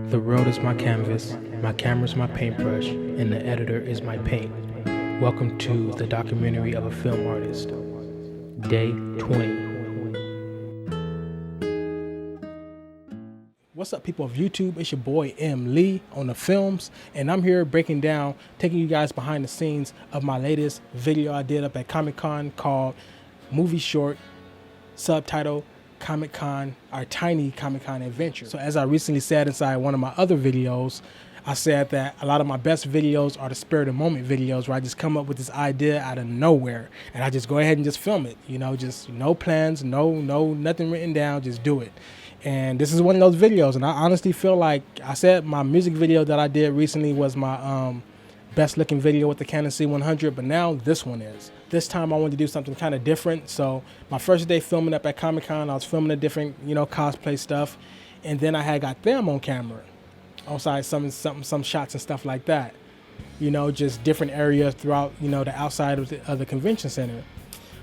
The world is my canvas, my camera's my paintbrush, and the editor is my paint. Welcome to the documentary of a film artist. Day 20. What's up, people of YouTube? It's your boy M. Lee on the films, and I'm here breaking down, taking you guys behind the scenes of my latest video I did up at Comic-Con called Movie Short, subtitle Comic-Con, our tiny Comic-Con adventure. So as I recently said inside one of my other videos, I said that a lot of my best videos are the spur of the moment videos where I just come up with this idea out of nowhere and I just go ahead and just film it, just no plans, nothing written down, just do it. And this is one of those videos, and I honestly feel like I said my music video that I did recently was my best looking video with the Canon C100, but now this one is. This time I wanted to do something kind of different. So my first day filming up at Comic-Con, I was filming the different, cosplay stuff, and then I had got them on camera, outside some shots and stuff like that. Just different areas throughout, the outside of the convention center.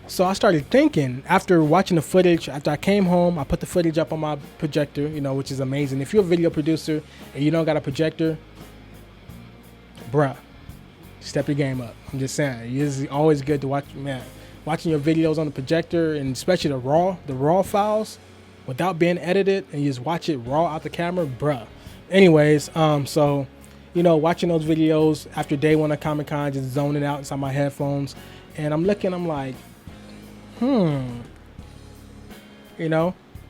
So I started thinking, after watching the footage, after I came home, I put the footage up on my projector, which is amazing. If you're a video producer and you don't got a projector, bruh, step your game up. I'm just saying, it's always good to watch, watching your videos on the projector, and especially the raw files without being edited, and you just watch it raw out the camera, bruh. Anyways, so, watching those videos after day one of Comic-Con, just zoning out inside my headphones, and I'm like,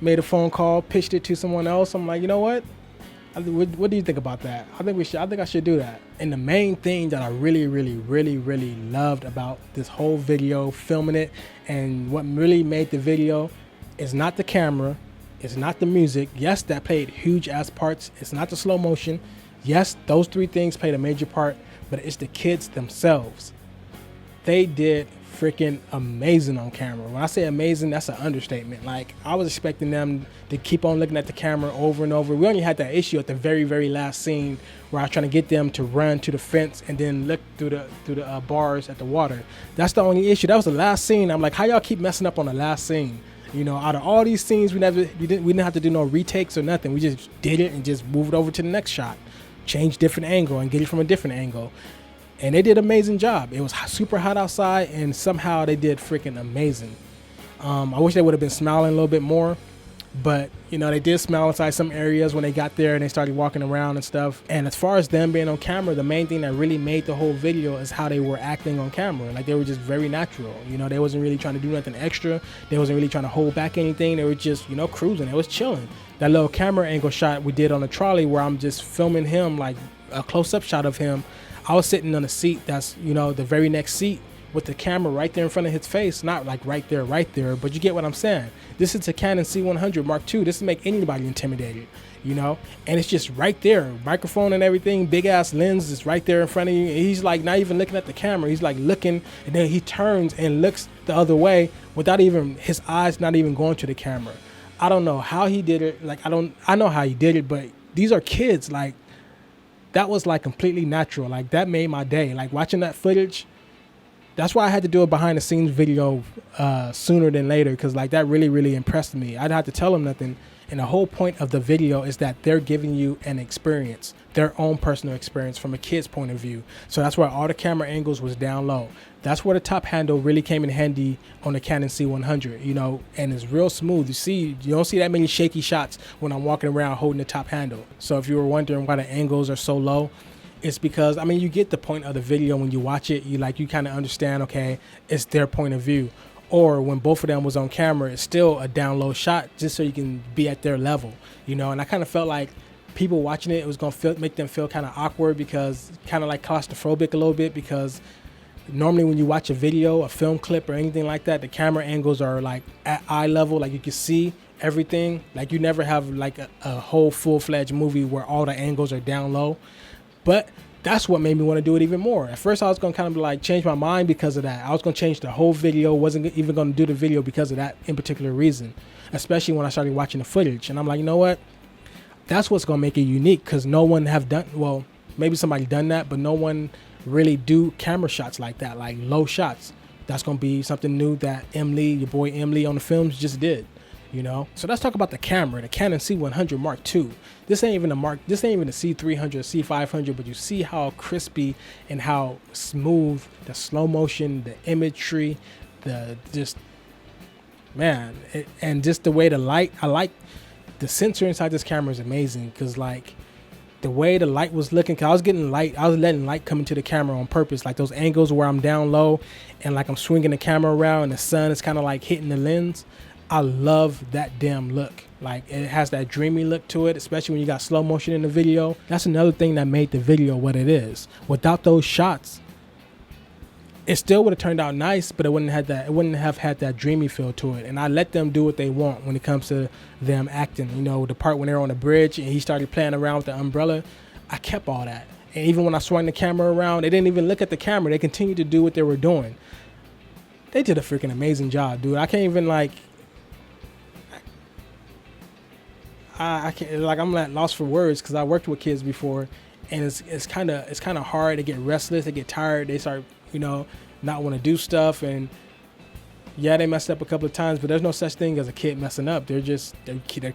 made a phone call, pitched it to someone else. I'm like, you know what? What do you think about that? I think I should do that. And the main thing that I really loved about this whole video, filming it, and what really made the video is not the camera, it's not the music. Yes, that played huge ass parts. It's not the slow motion. Yes, those three things played a major part, but it's the kids themselves. They did freaking amazing on camera. When I say amazing, that's an understatement. Like, I was expecting them to keep on looking at the camera over and over. We only had that issue at the very last scene where I was trying to get them to run to the fence and then look through the bars at the water. That's the only issue. That was the last scene. I'm like, how y'all keep messing up on the last scene? Out of all these scenes, we didn't have to do no retakes or nothing. We just did it and just moved over to the next shot, change different angle and get it from a different angle. And they did an amazing job. It was super hot outside, and somehow they did freaking amazing. I wish they would have been smiling a little bit more, but they did smile inside some areas when they got there and they started walking around and stuff. And as far as them being on camera, the main thing that really made the whole video is how they were acting on camera. Like, they were just very natural. They wasn't really trying to do nothing extra. They wasn't really trying to hold back anything. They were just, cruising. They was chilling. That little camera angle shot we did on the trolley where I'm just filming him, like a close-up shot of him. I was sitting on a seat that's, the very next seat with the camera right there in front of his face. Not like right there, but you get what I'm saying. This is a Canon C100 Mark II. This will make anybody intimidated, and it's just right there. Microphone and everything, big ass lens is right there in front of you. And he's like not even looking at the camera. He's like looking, and then he turns and looks the other way without even, his eyes not even going to the camera. I don't know how he did it. I know how he did it, but these are kids. Like, that was like completely natural. Like, that made my day. Like, watching that footage, that's why I had to do a behind the scenes video sooner than later, because like that really impressed me. I didn't have to tell them nothing. And the whole point of the video is that they're giving you an experience, their own personal experience from a kid's point of view. So that's why all the camera angles was down low. That's where the top handle really came in handy on the Canon C100, and it's real smooth. You don't see that many shaky shots when I'm walking around holding the top handle. So if you were wondering why the angles are so low, it's because, you get the point of the video when you watch it. You kind of understand, okay, it's their point of view. Or when both of them was on camera, it's still a down low shot just so you can be at their level, and I kind of felt like people watching it was going to make them feel kind of awkward, because kind of like claustrophobic a little bit, because normally when you watch a video, a film clip or anything like that, the camera angles are like at eye level, like you can see everything. Like, you never have like a whole full-fledged movie where all the angles are down low. But that's what made me want to do it even more. At first I was going to kind of like change my mind because of that. I was going to change the whole video, wasn't even going to do the video because of that in particular reason, especially when I started watching the footage. And I'm like, you know what? That's what's going to make it unique, because no one have done, well, maybe somebody done that, but no one really do camera shots like that, like low shots. That's going to be something new that M. Lee, your boy M. Lee on the films just did. So let's talk about the camera, the Canon C100 Mark II. This ain't even the C300, C500, but you see how crispy and how smooth the slow motion, the imagery, and just the way the light. I like the sensor inside this camera is amazing, because like the way the light was looking, cause I was letting light come into the camera on purpose, like those angles where I'm down low and like I'm swinging the camera around and the sun is kind of like hitting the lens. I love that damn look. Like, it has that dreamy look to it, especially when you got slow motion in the video. That's another thing that made the video what it is. Without those shots, it still would have turned out nice, but it wouldn't have had that dreamy feel to it. And I let them do what they want when it comes to them acting. The part when they're on the bridge and he started playing around with the umbrella, I kept all that. And even when I swung the camera around, they didn't even look at the camera. They continued to do what they were doing. They did a freaking amazing job, dude. I can't even I can't, I'm at loss for words, because I worked with kids before, and it's kind of hard. They get restless, they get tired, they start not want to do stuff, and yeah, they messed up a couple of times, but there's no such thing as a kid messing up. They're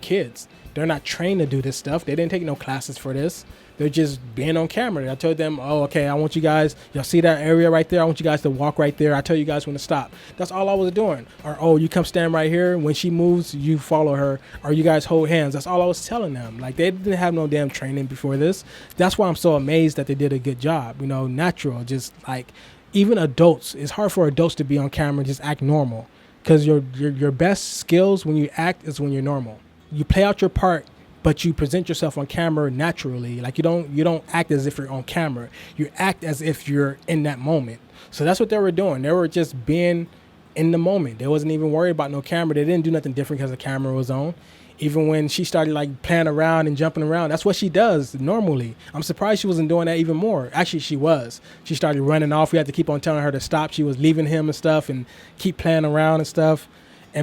kids. They're not trained to do this stuff. They didn't take no classes for this. They're just being on camera. I told them, oh, okay, I want you guys, y'all see that area right there? I want you guys to walk right there. I tell you guys when to stop. That's all I was doing. Or, oh, you come stand right here. When she moves, you follow her. Or you guys hold hands. That's all I was telling them. Like, they didn't have no damn training before this. That's why I'm so amazed that they did a good job. Natural. Just like, even adults, it's hard for adults to be on camera and just act normal. Because your best skills when you act is when you're normal. You play out your part, but you present yourself on camera naturally. Like, you don't act as if you're on camera. You act as if you're in that moment. So that's what they were doing. They were just being in the moment. They wasn't even worried about no camera. They didn't do nothing different because the camera was on. Even when she started like playing around and jumping around, that's what she does normally. I'm surprised she wasn't doing that even more. Actually, she was. She started running off. We had to keep on telling her to stop. She was leaving him and stuff and keep playing around and stuff.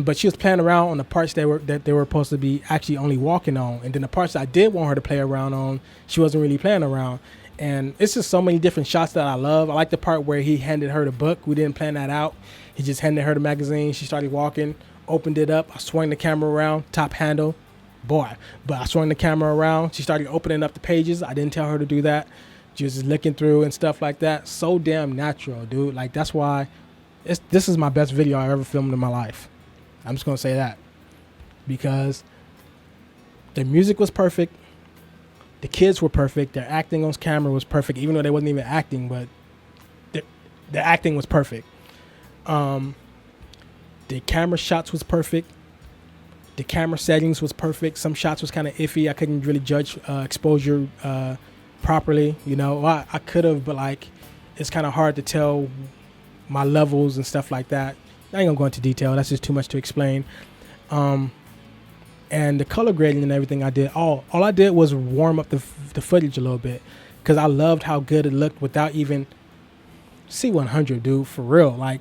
But she was playing around on the parts that they were supposed to be actually only walking on. And then the parts I did want her to play around on, she wasn't really playing around. And it's just so many different shots that I love. I like the part where he handed her the book. We didn't plan that out. He just handed her the magazine. She started walking, opened it up. I swung the camera around, top handle. Boy. But I swung the camera around. She started opening up the pages. I didn't tell her to do that. She was just looking through and stuff like that. So damn natural, dude. Like, that's why this is my best video I ever filmed in my life. I'm just going to say that, because the music was perfect. The kids were perfect. Their acting on camera was perfect, even though they wasn't even acting, but the acting was perfect. The camera shots was perfect. The camera settings was perfect. Some shots was kind of iffy. I couldn't really judge exposure properly. I could have, but like, it's kind of hard to tell my levels and stuff like that. I ain't gonna go into detail. That's just too much to explain. And the color grading and everything I did, all I did was warm up the footage a little bit, because I loved how good it looked without even C100, dude, for real. Like,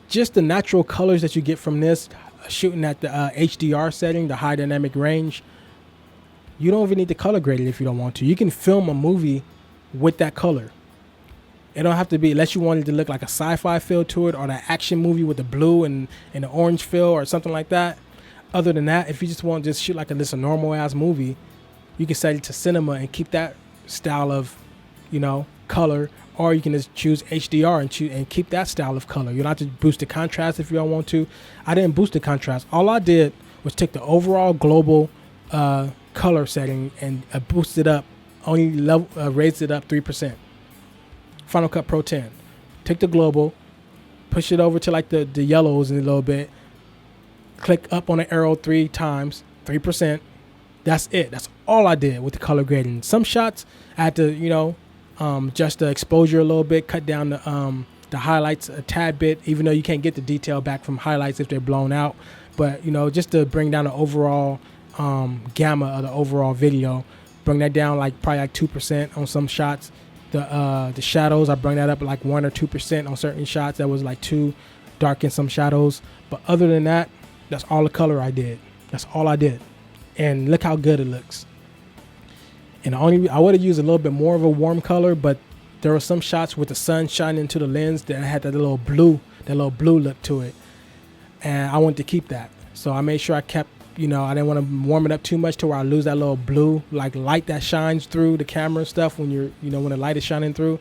just the natural colors that you get from this, shooting at the HDR setting, the high dynamic range. You don't even need to color grade it if you don't want to. You can film a movie with that color. It don't have to be, unless you want it to look like a sci-fi feel to it, or an action movie with the blue and the orange feel or something like that. Other than that, if you just want to just shoot like a normal ass movie, you can set it to cinema and keep that style of, color, or you can just choose HDR and keep that style of color. You don't have to boost the contrast if you don't want to. I didn't boost the contrast. All I did was take the overall global color setting and boosted up, raised it up 3%. Final Cut Pro 10. Take the global, push it over to like the yellows in a little bit, click up on the arrow 3 times, 3%. That's it. That's all I did with the color grading. Some shots I had to, adjust the exposure a little bit, cut down the highlights a tad bit, even though you can't get the detail back from highlights if they're blown out. But, just to bring down the overall gamma of the overall video, bring that down probably 2% on some shots. The shadows, I bring that up 1 or 2% on certain shots. That was too dark in some shadows. But other than that, that's all the color I did. That's all I did. And look how good it looks. And I would have used a little bit more of a warm color, but there were some shots with the sun shining into the lens that had that little blue look to it. And I wanted to keep that. So I made sure I kept, you know, I didn't want to warm it up too much to where I lose that little blue like light that shines through the camera and stuff when you're, you know, when the light is shining through.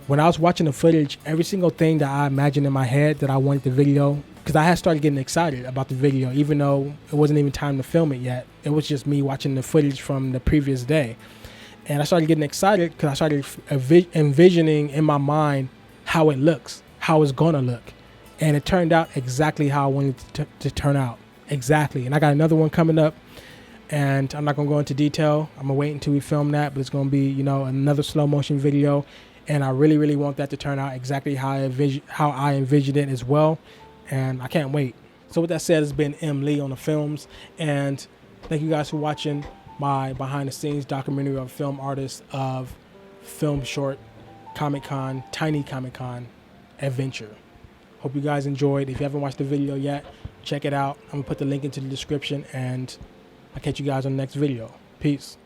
When I was watching the footage, every single thing that I imagined in my head that I wanted the video, because I had started getting excited about the video, even though it wasn't even time to film it yet. It was just me watching the footage from the previous day. And I started getting excited because I started envisioning in my mind how it looks, how it's going to look. And it turned out exactly how I wanted it to turn out. Exactly. And I got another one coming up. And I'm not going to go into detail. I'm going to wait until we film that. But it's going to be, you know, another slow motion video. And I really, really want that to turn out exactly how I envisioned it as well. And I can't wait. So with that said, it's been M. Lee on the films. And thank you guys for watching my behind the scenes documentary of a film artist of film short Comic-Con, Tiny Comic-Con adventure. Hope you guys enjoyed. If you haven't watched the video yet, check it out. I'm going to put the link into the description. And I'll catch you guys on the next video. Peace.